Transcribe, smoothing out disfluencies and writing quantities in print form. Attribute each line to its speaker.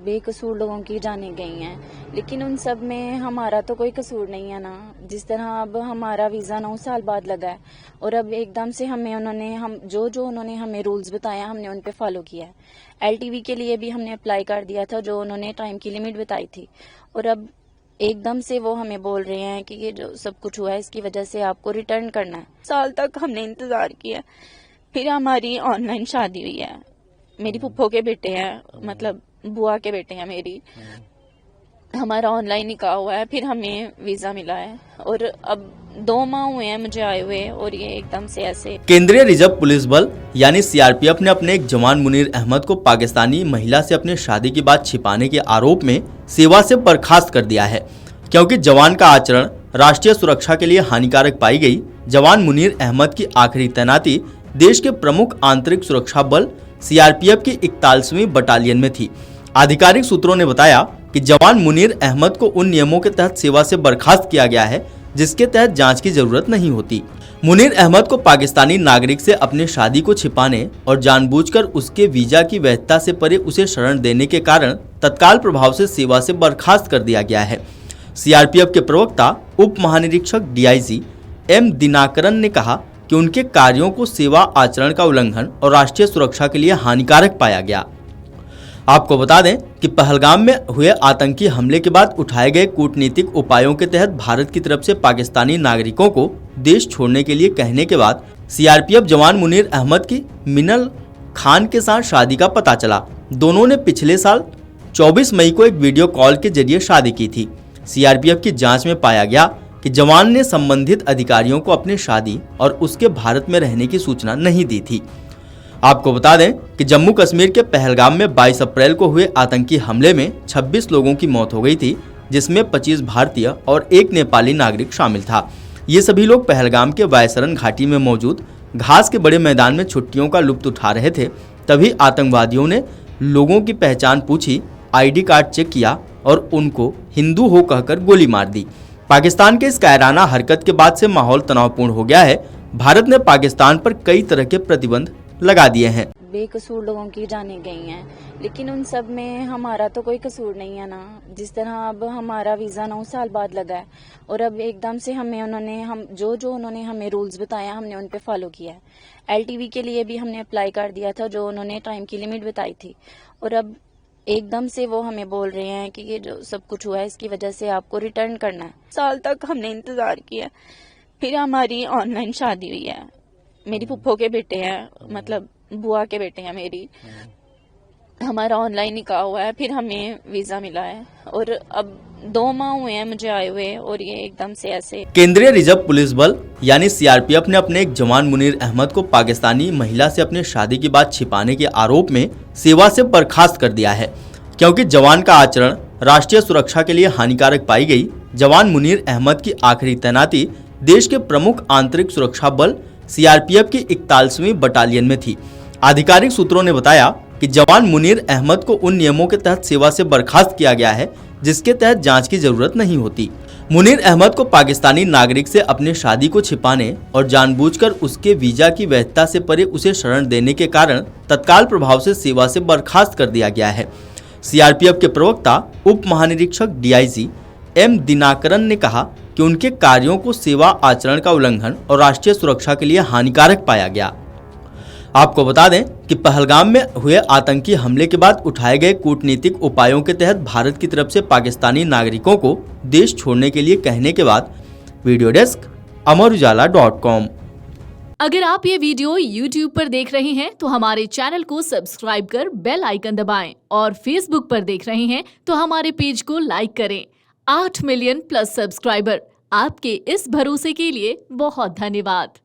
Speaker 1: बेकसूर लोगों की जानें गई हैं, लेकिन उन सब में हमारा तो कोई कसूर नहीं है ना। जिस तरह अब हमारा वीज़ा 9 साल बाद लगा है और अब एकदम से हम जो उन्होंने हमें रूल्स बताया हमने उन पे फॉलो किया है। एलटीवी के लिए भी हमने अप्लाई कर दिया था, जो उन्होंने टाइम की लिमिट बताई थी, और अब एकदम से वो हमें बोल रहे हैं कि ये जो सब कुछ हुआ है इसकी वजह से आपको रिटर्न करना है। साल तक हमने इंतज़ार किया, फिर हमारी ऑनलाइन शादी हुई है। मेरी फुप्पो के बेटे हैं, मतलब बुआ के बेटे हैं मेरी। हमारा ऑनलाइन निकाह हुआ है, फिर हमें वीज़ा मिला है और अब 2 माह हुए हैं मुझे आए हुए, और ये एकदम से ऐसे।
Speaker 2: केंद्रीय रिजर्व पुलिस बल यानी सीआरपीएफ ने अपने एक जवान मुनीर अहमद को पाकिस्तानी महिला से अपने शादी की बात छिपाने के आरोप में सेवा से बर्खास्त कर दिया है, क्योंकि जवान का आचरण राष्ट्रीय सुरक्षा के लिए हानिकारक पाई गई। जवान मुनीर अहमद की आखिरी तैनाती देश के प्रमुख आंतरिक सुरक्षा बल सीआरपीएफ की 41वीं बटालियन में थी। आधिकारिक सूत्रों ने बताया कि जवान मुनीर अहमद को उन नियमों के तहत सेवा से बर्खास्त किया गया है जिसके तहत जांच की जरूरत नहीं होती। मुनीर अहमद को पाकिस्तानी नागरिक से अपनी शादी को छिपाने और जानबूझकर उसके वीजा की वैधता से परे उसे शरण देने के कारण तत्काल प्रभाव से सेवा से बर्खास्त कर दिया गया है। सीआरपीएफ के प्रवक्ता उप महानिरीक्षक डीआईजी एम दिनाकरन ने कहा कि उनके कार्यों को सेवा आचरण का उल्लंघन और राष्ट्रीय सुरक्षा के लिए हानिकारक पाया गया। आपको बता दें कि पहलगाम में हुए आतंकी हमले के बाद उठाए गए कूटनीतिक उपायों के तहत भारत की तरफ से पाकिस्तानी नागरिकों को देश छोड़ने के लिए कहने के बाद सीआरपीएफ जवान मुनीर अहमद की मिनल खान के साथ शादी का पता चला। दोनों ने पिछले साल 24 मई को एक वीडियो कॉल के जरिए शादी की थी। सीआरपीएफ की जांच में पाया गया कि जवान ने संबंधित अधिकारियों को अपनी शादी और उसके भारत में रहने की सूचना नहीं दी थी। आपको बता दें कि जम्मू कश्मीर के पहलगाम में 22 अप्रैल को हुए आतंकी हमले में 26 लोगों की मौत हो गई थी, जिसमें 25 भारतीय और 1 नेपाली नागरिक शामिल था। ये सभी लोग पहलगाम के वायसरन घाटी में मौजूद घास के बड़े मैदान में छुट्टियों का लुत्फ उठा रहे थे। तभी आतंकवादियों ने लोगों की पहचान पूछी, आईडी कार्ड चेक किया और उनको हिंदू हो कहकर गोली मार दी। पाकिस्तान के इस कायराना हरकत के बाद से माहौल तनावपूर्ण हो गया है। भारत ने पाकिस्तान पर कई तरह के प्रतिबंध लगा दिए हैं।
Speaker 1: बेकसूर लोगों की जानें गई हैं, लेकिन उन सब में हमारा तो कोई कसूर नहीं है ना। जिस तरह अब हमारा वीज़ा 9 साल बाद लगा है और अब एकदम से जो उन्होंने हमें रूल्स बताया हमने उन पे फॉलो किया है। एलटीवी के लिए भी हमने अप्लाई कर दिया था, जो उन्होंने टाइम की लिमिट बताई थी, और अब एकदम से वो हमें बोल रहे हैं कि ये जो सब कुछ हुआ है इसकी वजह से आपको रिटर्न करना है। साल तक हमने इंतज़ार किया, फिर हमारी ऑनलाइन शादी हुई है। मेरी फुप्पो के बेटे हैं, मतलब बुआ के बेटे हैं मेरी। हमारा ऑनलाइन निकाह हुआ है, फिर हमें वीज़ा मिला है और अब 2 माह हुए हैं मुझे आए हुए, और ये एकदम से ऐसे।
Speaker 2: केंद्रीय रिजर्व पुलिस बल यानी सीआरपीएफ ने अपने एक जवान मुनीर अहमद को पाकिस्तानी महिला से अपनी शादी की बात छिपाने के आरोप में सेवा से बर्खास्त कर दिया है, क्योंकि जवान का आचरण राष्ट्रीय सुरक्षा के लिए हानिकारक पाई गई। जवान मुनीर अहमद की आखिरी तैनाती देश के प्रमुख आंतरिक सुरक्षा बल सीआरपीएफ की 41वीं बटालियन में थी। आधिकारिक सूत्रों ने बताया कि जवान मुनीर अहमद को उन नियमों के तहत सेवा से बर्खास्त किया गया है जिसके तहत जांच की जरूरत नहीं होती। मुनीर अहमद को पाकिस्तानी नागरिक से अपनी शादी को छिपाने और जानबूझकर उसके वीजा की वैधता से परे उसे शरण देने के कारण तत्काल प्रभाव से सेवा से बर्खास्त कर दिया गया है। सीआरपीएफ के प्रवक्ता उप महानिरीक्षक डीआईजी एम दिनाकरन ने कहा कि उनके कार्यों को सेवा आचरण का उल्लंघन और राष्ट्रीय सुरक्षा के लिए हानिकारक पाया गया। आपको बता दें कि पहलगाम में हुए आतंकी हमले के बाद उठाए गए कूटनीतिक उपायों के तहत भारत की तरफ से पाकिस्तानी नागरिकों को देश छोड़ने के लिए कहने के बाद। वीडियो डेस्क अमरउजाला.com।
Speaker 3: अगर आप ये वीडियो YouTube पर देख रहे हैं तो हमारे चैनल को सब्सक्राइब कर बेल आइकन दबाएं, और Facebook पर देख रहे हैं तो हमारे पेज को लाइक करें। 8 मिलियन प्लस सब्सक्राइबर, आपके इस भरोसे के लिए बहुत धन्यवाद।